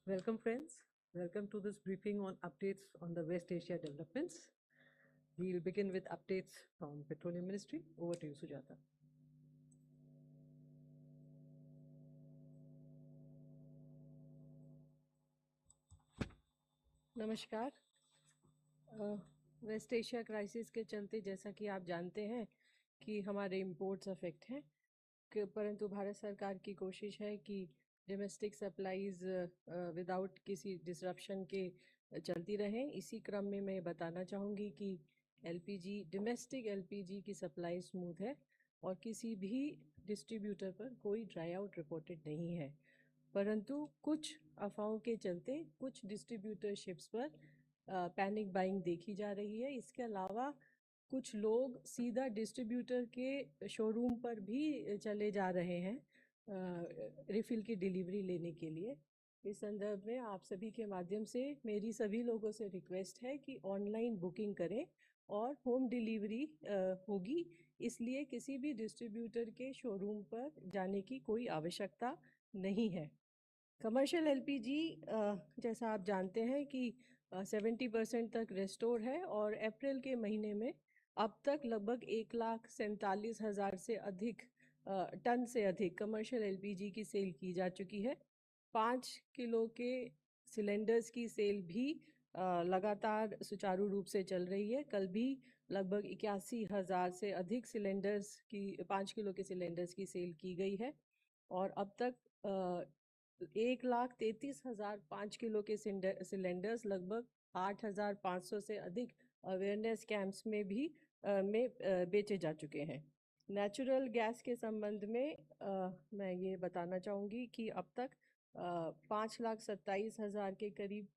Welcome, friends. Welcome to this briefing on updates on the West Asia developments. We'll begin with updates from Petroleum Ministry. Over to you, Sujata. नमस्कार। Waste Asia crisis के चलते जैसा कि आप जानते हैं कि हमारे इंपोर्ट्स अफेक्ट हैं, परंतु भारत सरकार की कोशिश है कि डोमेस्टिक सप्लाईज विदाउट किसी डिसरप्शन के चलती रहें। इसी क्रम में मैं बताना चाहूँगी कि डोमेस्टिक एलपीजी की सप्लाई स्मूथ है और किसी भी डिस्ट्रीब्यूटर पर कोई ड्राई आउट रिपोर्टेड नहीं है, परंतु कुछ अफवाहों के चलते कुछ डिस्ट्रीब्यूटरशिप्स पर पैनिक बाइंग देखी जा रही है। इसके अलावा कुछ लोग सीधा डिस्ट्रीब्यूटर के शोरूम पर भी चले जा रहे हैं रिफ़िल की डिलीवरी लेने के लिए। इस संदर्भ में आप सभी के माध्यम से मेरी सभी लोगों से रिक्वेस्ट है कि ऑनलाइन बुकिंग करें और होम डिलीवरी होगी, इसलिए किसी भी डिस्ट्रीब्यूटर के शोरूम पर जाने की कोई आवश्यकता नहीं है। कमर्शियल एलपीजी जैसा आप जानते हैं कि 70% तक रेस्टोर है और अप्रैल के महीने में अब तक लगभग 1,47,000 से अधिक टन से अधिक कमर्शियल एलपीजी की सेल की जा चुकी है। 5 किलो के सिलेंडर्स की सेल भी लगातार सुचारू रूप से चल रही है। कल भी लगभग 81,000 से अधिक सिलेंडर्स की 5 किलो के सिलेंडर्स की सेल की गई है और अब तक 1,33,000 5 किलो के सिलेंडर्स लगभग 8,500 से अधिक अवेयरनेस कैंप्स में भी बेचे जा चुके हैं। नेचुरल गैस के संबंध में मैं ये बताना चाहूँगी कि अब तक 5,27,000 के करीब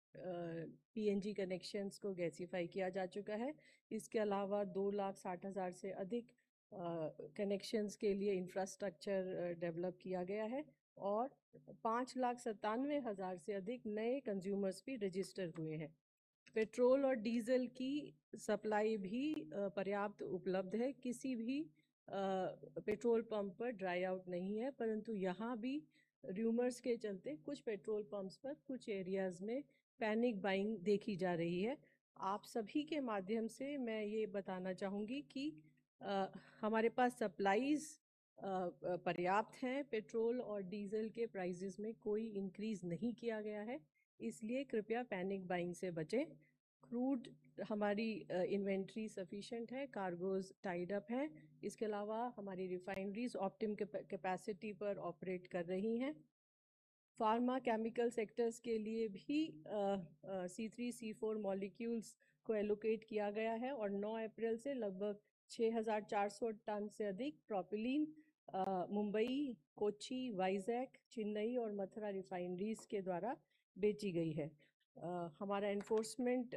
पीएनजी कनेक्शंस को गैसीफाई किया जा चुका है। इसके अलावा 2,60,000 से अधिक कनेक्शंस के लिए इंफ्रास्ट्रक्चर डेवलप किया गया है और 5,97,000 से अधिक नए कंज्यूमर्स भी रजिस्टर हुए हैं। पेट्रोल और डीजल की सप्लाई भी पर्याप्त उपलब्ध है। किसी भी पेट्रोल पंप पर ड्राई आउट नहीं है, परंतु यहाँ भी र्यूमर्स के चलते कुछ पेट्रोल पंप्स पर कुछ एरियाज़ में पैनिक बाइंग देखी जा रही है। आप सभी के माध्यम से मैं ये बताना चाहूँगी कि हमारे पास सप्लाईज़ पर्याप्त हैं। पेट्रोल और डीजल के प्राइजेस में कोई इंक्रीज़ नहीं किया गया है, इसलिए कृपया पैनिक बाइंग से बचें। क्रूड हमारी इन्वेंट्री सफिशेंट है, कार्गोज़ टाइड अप हैं। इसके अलावा हमारी रिफाइनरीज ऑप्टिम कैपेसिटी पर ऑपरेट कर रही हैं। फार्मा केमिकल सेक्टर्स के लिए भी C3 C4 मॉलिक्यूल्स को एलोकेट किया गया है और 9 अप्रैल से लगभग 6,400 टन से अधिक प्रोपिलीन मुंबई, कोच्चि, वाइजैक, चेन्नई और मथुरा रिफाइनरीज के द्वारा बेची गई है। हमारा एनफोर्समेंट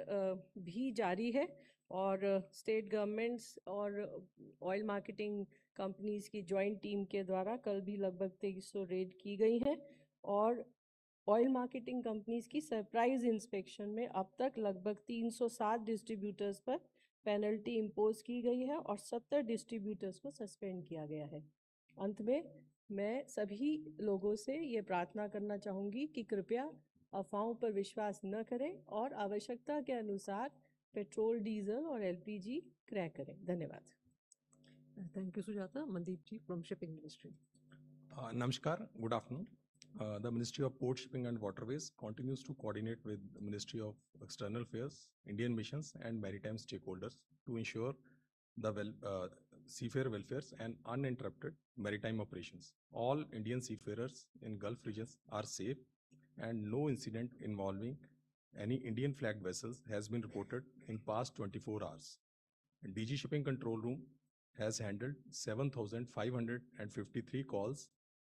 भी जारी है और स्टेट गवर्नमेंट्स और ऑयल मार्केटिंग कंपनीज़ की जॉइंट टीम के द्वारा कल भी लगभग 2300 रेड की गई हैं और ऑयल मार्केटिंग कंपनीज़ की सरप्राइज इंस्पेक्शन में अब तक लगभग 307 डिस्ट्रीब्यूटर्स पर पेनल्टी इम्पोज की गई है और 70 डिस्ट्रीब्यूटर्स को सस्पेंड किया गया है। अंत में मैं सभी लोगों से ये प्रार्थना करना चाहूँगी कि कृपया अफवाहों पर विश्वास न करें और आवश्यकता के अनुसार पेट्रोल, डीजल और एलपीजी क्रय करें। धन्यवाद। Thank you, Sujata. Mandeep ji from Shipping Ministry. Namaskar, good afternoon. The Ministry of Port, Shipping and Waterways continues to coordinate with the Ministry of External Affairs, Indian missions and maritime stakeholders to ensure the seafarer welfares and uninterrupted maritime operations. All Indian seafarers in Gulf regions are safe and no incident involving any Indian flagged vessels has been reported in past 24 hours. DG Shipping Control Room has handled 7,553 calls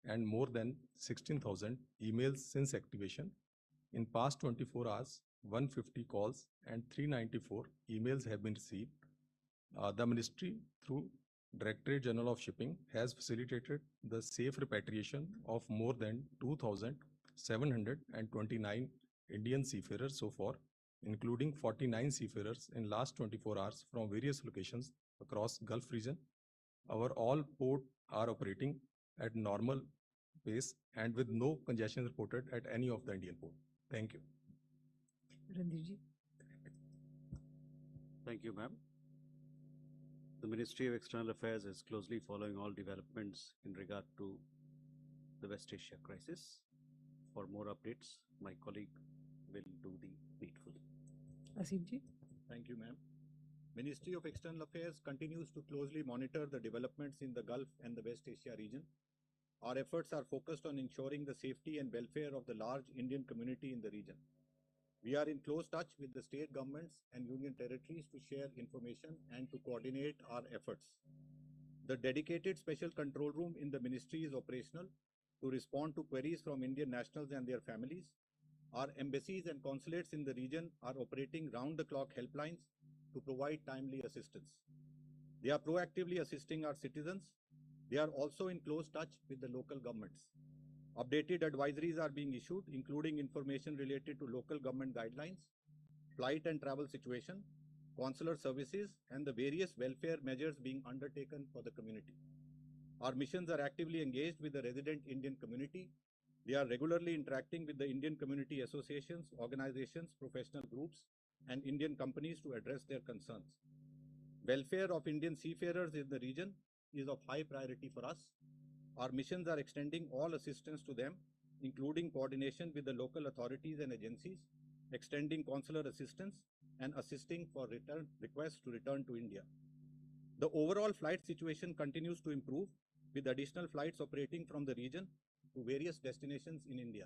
and more than 16,000 emails since activation. In past 24 hours, 150 calls and 394 emails have been received. The Ministry, through Directorate General of Shipping, has facilitated the safe repatriation of more than 2,729 Indian seafarers so far, including 49 seafarers in last 24 hours from various locations across Gulf region. Our all ports are operating at normal pace and with no congestion reported at any of the Indian port. Thank you. Randir ji. Thank you, ma'am. The Ministry of External Affairs is closely following all developments in regard to the West Asia crisis. For more updates, my colleague will do the needful. Aseem ji. Thank you, ma'am. Ministry of External Affairs continues to closely monitor the developments in the Gulf and the West Asia region. Our efforts are focused on ensuring the safety and welfare of the large Indian community in the region. We are in close touch with the state governments and union territories to share information and to coordinate our efforts. The dedicated special control room in the ministry is operational to respond to queries from Indian nationals and their families. Our embassies and consulates in the region are operating round-the-clock helplines to provide timely assistance. They are proactively assisting our citizens. They are also in close touch with the local governments. Updated advisories are being issued, including information related to local government guidelines, flight and travel situation, consular services, and the various welfare measures being undertaken for the community. Our missions are actively engaged with the resident Indian community. They are regularly interacting with the Indian community associations, organizations, professional groups, and Indian companies to address their concerns. Welfare of Indian seafarers in the region is of high priority for us. Our missions are extending all assistance to them, including coordination with the local authorities and agencies, extending consular assistance, and assisting for requests to return to India. The overall flight situation continues to improve, with additional flights operating from the region to various destinations in India.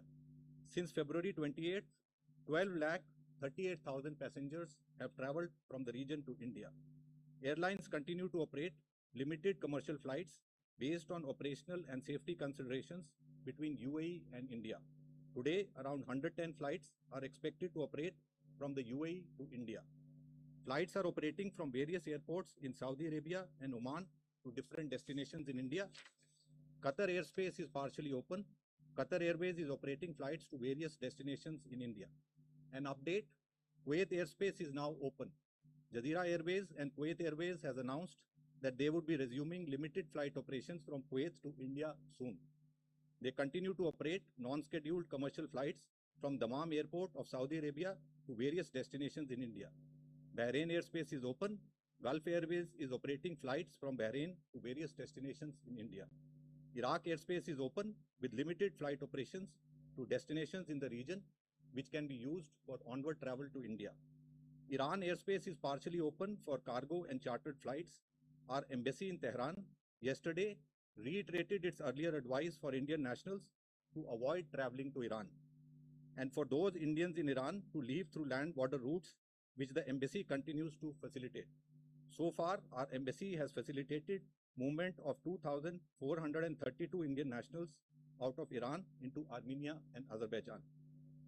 Since February 28th, 12,38,000 passengers have traveled from the region to India. Airlines continue to operate limited commercial flights based on operational and safety considerations between UAE and India. Today, around 110 flights are expected to operate from the UAE to India. Flights are operating from various airports in Saudi Arabia and Oman to different destinations in India. Qatar airspace is partially open. Qatar Airways is operating flights to various destinations in India. An update, Kuwait airspace is now open. Jazeera Airways and Kuwait Airways has announced that they would be resuming limited flight operations from Kuwait to India soon. They continue to operate non-scheduled commercial flights from Dammam Airport of Saudi Arabia to various destinations in India. Bahrain airspace is open. Gulf Airways is operating flights from Bahrain to various destinations in India. Iraq airspace is open with limited flight operations to destinations in the region, which can be used for onward travel to India. Iran airspace is partially open for cargo and chartered flights. Our embassy in Tehran yesterday reiterated its earlier advice for Indian nationals to avoid traveling to Iran, and for those Indians in Iran to leave through land border routes, which the embassy continues to facilitate. So far, our embassy has facilitated movement of 2,432 Indian nationals out of Iran into Armenia and Azerbaijan.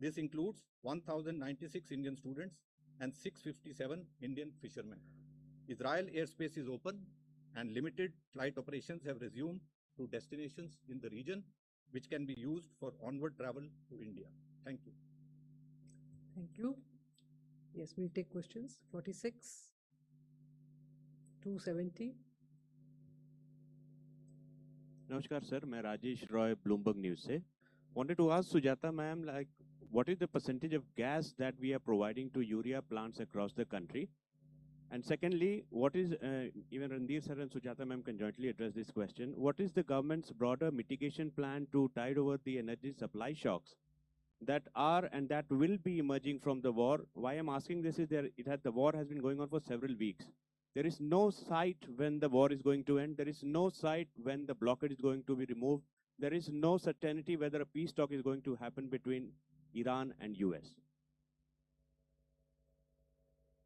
This includes 1,096 Indian students and 657 Indian fishermen. Israel airspace is open and limited flight operations have resumed to destinations in the region, which can be used for onward travel to India. Thank you. Thank you. Yes, we'll take questions. 46, 270. नमस्कार sir, मैं Rajesh Roy Bloomberg news से wanted to ask Sujata ma'am, like, what is the percentage of gas that we are providing to urea plants across the country? And secondly, what is, even Randir sir and Sujata ma'am can jointly address this question, what is the government's broader mitigation plan to tide over the energy supply shocks that are and that will be emerging from the war? Why I'm asking this is the war has been going on for several weeks. There is no sight when the war is going to end. There is no sight when the blockade is going to be removed. There is no certainty whether a peace talk is going to happen between Iran and US.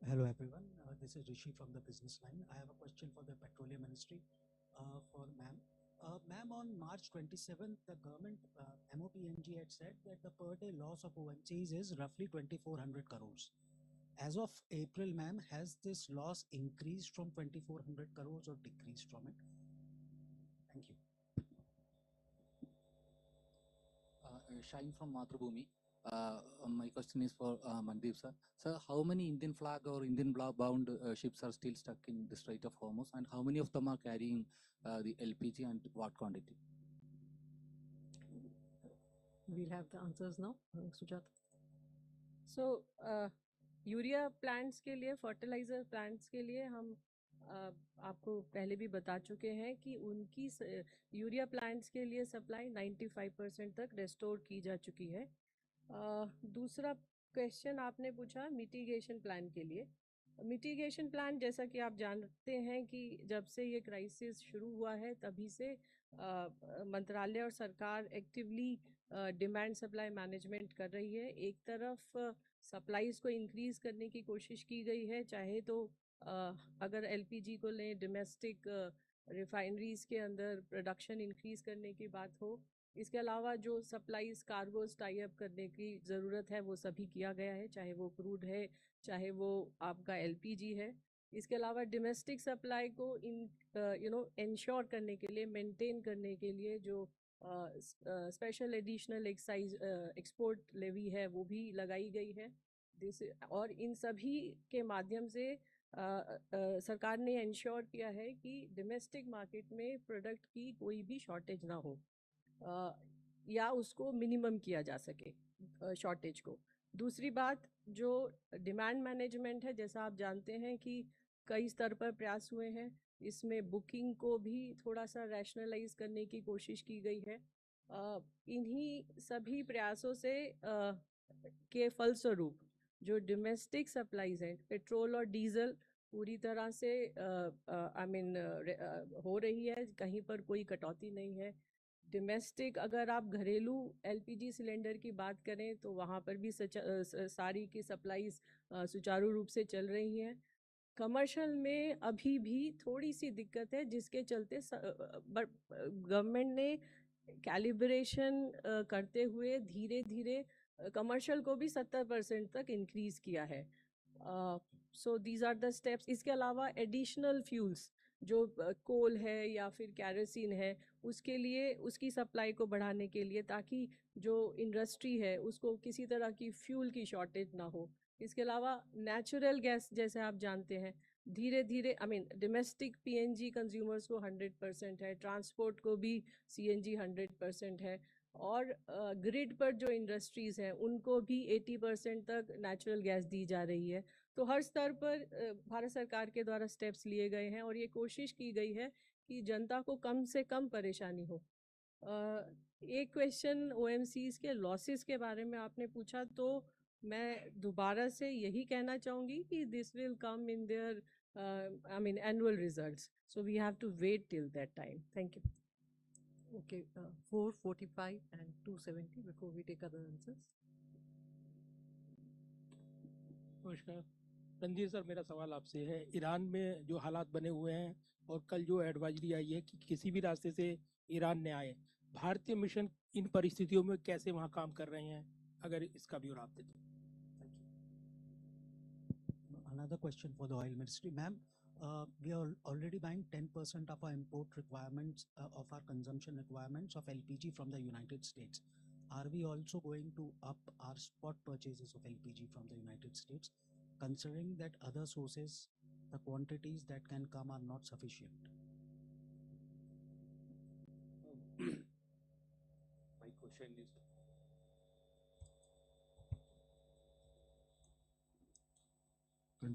Hello everyone, this is Rishi from the Business Line. I have a question for the Petroleum Ministry for ma'am. Ma'am, on March 27th, the government MOPNG had said that the per day loss of ONGCs is roughly 2,400 crores. As of April, ma'am, has this loss increased from 2,400 crores or decreased from it? Thank you. Shine from Mathrubhumi. My question is for Mandeep sir. Sir, how many Indian flag or Indian bound ships are still stuck in the Strait of Hormuz, and how many of them are carrying the LPG and what quantity? We'll have the answers now. Sujata. So urea plants के लिए, fertiliser plants के लिए हम आपको पहले भी बता चुके हैं कि उनकी यूरिया प्लांट्स के लिए सप्लाई 95% तक रेस्टोर की जा चुकी है। दूसरा क्वेश्चन आपने पूछा मिटिगेशन प्लान के लिए। मिटिगेशन प्लान, जैसा कि आप जानते हैं कि जब से ये क्राइसिस शुरू हुआ है तभी से मंत्रालय और सरकार एक्टिवली डिमांड सप्लाई मैनेजमेंट कर रही है। एक तरफ सप्लाईज को इंक्रीज़ करने की कोशिश की गई है, चाहे तो अगर एलपीजी को लें, डोमेस्टिक रिफाइनरीज के अंदर प्रोडक्शन इंक्रीज़ करने की बात हो। इसके अलावा जो सप्लाईज कार्गोज टाई अप करने की ज़रूरत है वो सभी किया गया है, चाहे वो क्रूड है, चाहे वो आपका एलपीजी है। इसके अलावा डोमेस्टिक सप्लाई को इंश्योर करने के लिए, मेंटेन करने के लिए जो special additional excise export levy है वो भी लगाई गई है। और इन सभी के माध्यम से सरकार ने इंश्योर किया है कि डोमेस्टिक मार्केट में प्रोडक्ट की कोई भी शॉर्टेज ना हो, या उसको मिनिमम किया जा सके शॉर्टेज को। दूसरी बात, जो डिमांड मैनेजमेंट है, जैसा आप जानते हैं कि कई स्तर पर प्रयास हुए हैं, इसमें बुकिंग को भी थोड़ा सा रैशनलाइज करने की कोशिश की गई है। इन्हीं सभी प्रयासों से के फलस्वरूप जो डोमेस्टिक सप्लाईज हैं, पेट्रोल और डीजल पूरी तरह से हो रही है, कहीं पर कोई कटौती नहीं है। डोमेस्टिक अगर आप घरेलू एलपीजी सिलेंडर की बात करें तो वहाँ पर भी सारी की सप्लाईज सुचारू रूप से चल रही हैं। कमर्शियल में अभी भी थोड़ी सी दिक्कत है, जिसके चलते गवर्नमेंट ने कैलिब्रेशन करते हुए धीरे धीरे कमर्शियल को भी 70% तक इंक्रीज़ किया है। So these are the steps. इसके अलावा एडिशनल फ्यूल्स जो कोल है या फिर कैरोसिन है, उसके लिए उसकी सप्लाई को बढ़ाने के लिए, ताकि जो इंडस्ट्री है उसको किसी तरह की फ्यूल की शॉर्टेज ना हो। इसके अलावा नेचुरल गैस, जैसे आप जानते हैं, धीरे धीरे डोमेस्टिक पीएनजी कंज्यूमर्स को 100% है, ट्रांसपोर्ट को भी सीएनजी 100% है, और ग्रिड पर जो इंडस्ट्रीज़ हैं उनको भी 80% तक नेचुरल गैस दी जा रही है। तो हर स्तर पर भारत सरकार के द्वारा स्टेप्स लिए गए हैं और ये कोशिश की गई है कि जनता को कम से कम परेशानी हो। एक क्वेश्चन ओएमसीज के लॉसेस के बारे में आपने पूछा, तो मैं दोबारा से यही कहना चाहूँगी कि this will come in their annual results, so we have to wait till that time. Thank you. Okay, 445 and 270 before we take other answers. नमस्कार रणधीर सर, मेरा सवाल आपसे है, ईरान में जो हालात बने हुए हैं और कल जो एडवाइजरी आई है कि किसी भी रास्ते से ईरान ने आए, भारतीय मिशन इन परिस्थितियों में कैसे वहाँ काम कर रहे हैं, अगर इसका भी आप दे तो। Another question for the oil ministry, ma'am. We are already buying 10% of our import requirements, of our consumption requirements of LPG from the United States. Are we also going to up our spot purchases of LPG from the United States, considering that other sources, the quantities that can come are not sufficient? My question is,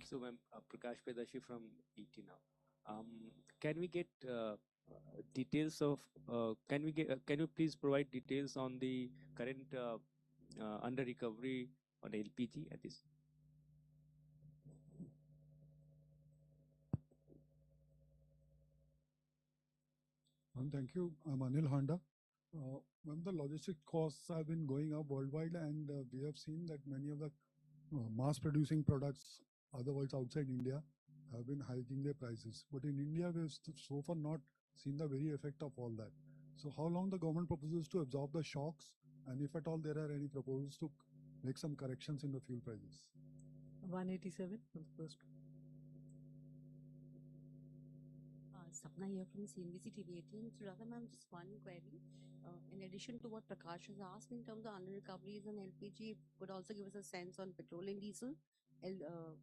so I'm Prakash Pedashi from ET Now. Can we get details of, can you please provide details on the current under recovery on LPG at this? Thank you. I'm Anil Honda. When the logistic costs have been going up worldwide, and we have seen that many of the mass producing products otherwise outside India have been hiking their prices. But in India, we have so far not seen the very effect of all that. So how long the government proposes to absorb the shocks, and if at all there are any proposals to make some corrections in the fuel prices? 187 on the first. Sapna here from CNBC TV 18. So Radha ma'am, just one query. In addition to what Prakash has asked in terms of under recoveries and LPG, could also give us a sense on petrol and diesel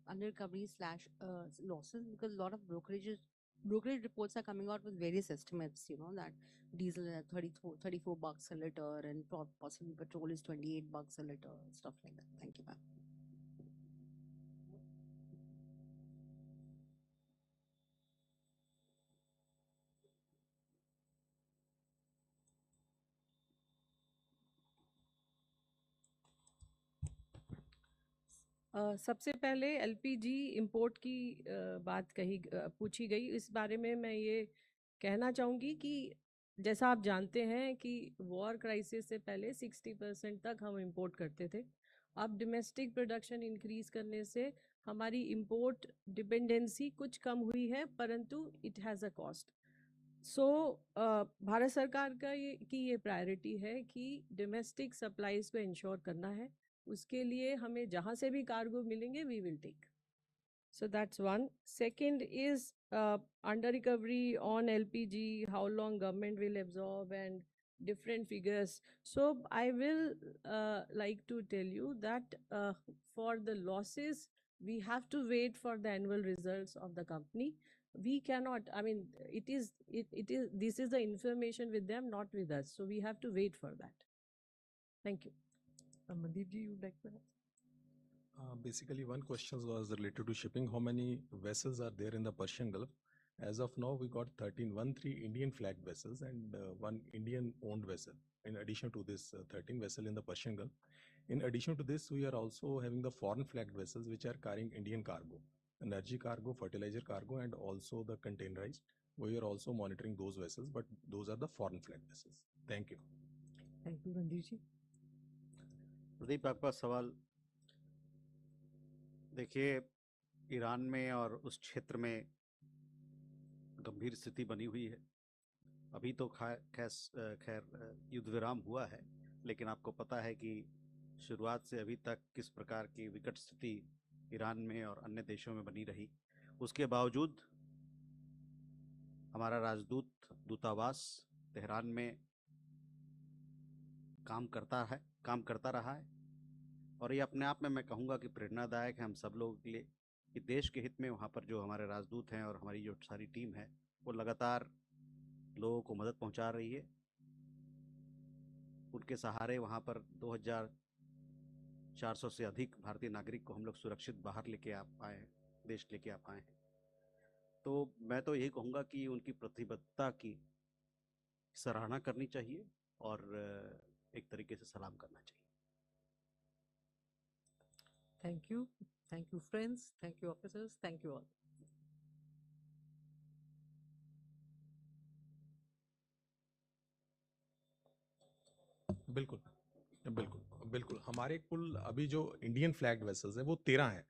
under recoveries / losses, because a lot of brokerage reports are coming out with various estimates, you know, that diesel is at 34 bucks a liter and possibly petrol is 28 bucks a liter, stuff like that. Thank you, ma'am. सबसे पहले LPG import की बात पूछी गई। इस बारे में मैं ये कहना चाहूँगी कि जैसा आप जानते हैं कि वॉर क्राइसिस से पहले 60% तक हम इंपोर्ट करते थे। अब डोमेस्टिक प्रोडक्शन इंक्रीज करने से हमारी इंपोर्ट डिपेंडेंसी कुछ कम हुई है, परंतु इट हैज़ अ कॉस्ट। सो भारत सरकार का ये प्रायोरिटी है कि डोमेस्टिक सप्लाईज को इंश्योर करना है। उसके लिए हमें जहाँ से भी कार्गो मिलेंगे we will take. So that's one. Second is under recovery on LPG, how long government will absorb and different figures. So I will like to tell you that for the losses, we have to wait for the annual results of the company. We cannot, I mean, this is the information with them, not with us. So we have to wait for that. Thank you. Mandeep ji, you would like to ask? Basically, one question was related to shipping. How many vessels are there in the Persian Gulf? As of now, we got 13 Indian flagged vessels and one Indian owned vessel. In addition to this 13 vessel in the Persian Gulf. In addition to this, we are also having the foreign flagged vessels which are carrying Indian cargo, energy cargo, fertilizer cargo, and also the containerized. We are also monitoring those vessels, but those are the foreign flagged vessels. Thank you. Thank you, Ranjit ji. Pradeep, आपका सवाल देखिए, Iran में और उस क्षेत्र में गंभीर स्थिति बनी हुई है। अभी तो खैर युद्ध विराम हुआ है, लेकिन आपको पता है कि शुरुआत से अभी तक किस प्रकार की विकट स्थिति ईरान में और अन्य देशों में बनी रही। उसके बावजूद हमारा दूतावास तेहरान में काम करता रहा है और ये अपने आप में मैं कहूँगा कि प्रेरणादायक है हम सब लोगों के लिए कि देश के हित में वहाँ पर जो हमारे राजदूत हैं और हमारी जो सारी टीम है वो लगातार लोगों को मदद पहुँचा रही है। उनके सहारे वहाँ पर 2400 से अधिक भारतीय नागरिक को हम लोग सुरक्षित बाहर लेके आ पाए हैं, देश लेके आ पाए हैं। तो मैं तो यही कहूँगा कि उनकी प्रतिबद्धता की सराहना करनी चाहिए और एक तरीके से सलाम करना चाहिए। Thank you. Thank you, friends. Thank you, officers. Thank you all. बिल्कुल बिल्कुल बिल्कुल। हमारे कुल अभी जो इंडियन फ्लैग्ड वेसल्स हैं वो 13 हैं।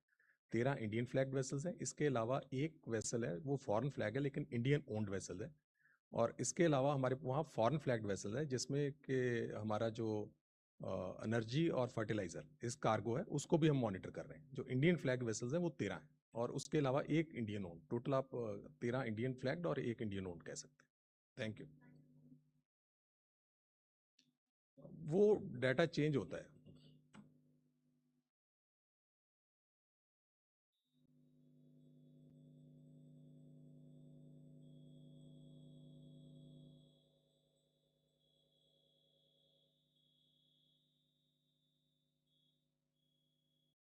13 इंडियन फ्लैग्ड वेसल्स हैं। इसके अलावा एक वेसल है वो फॉरेन फ्लैग है लेकिन इंडियन ओन्ड वेसल है। और इसके अलावा हमारे वहाँ फॉरेन फ्लैग्ड वेसल है जिसमें कि हमारा जो एनर्जी और फर्टिलाइजर इस कार्गो है उसको भी हम मॉनिटर कर रहे हैं। जो इंडियन फ्लैग वेसल्स हैं वो 13 हैं और उसके अलावा एक इंडियन ओन्ड। टोटल आप 13 इंडियन फ्लैग्ड और एक इंडियन ओन्ड कह सकते हैं। Thank you. वो डाटा चेंज होता है।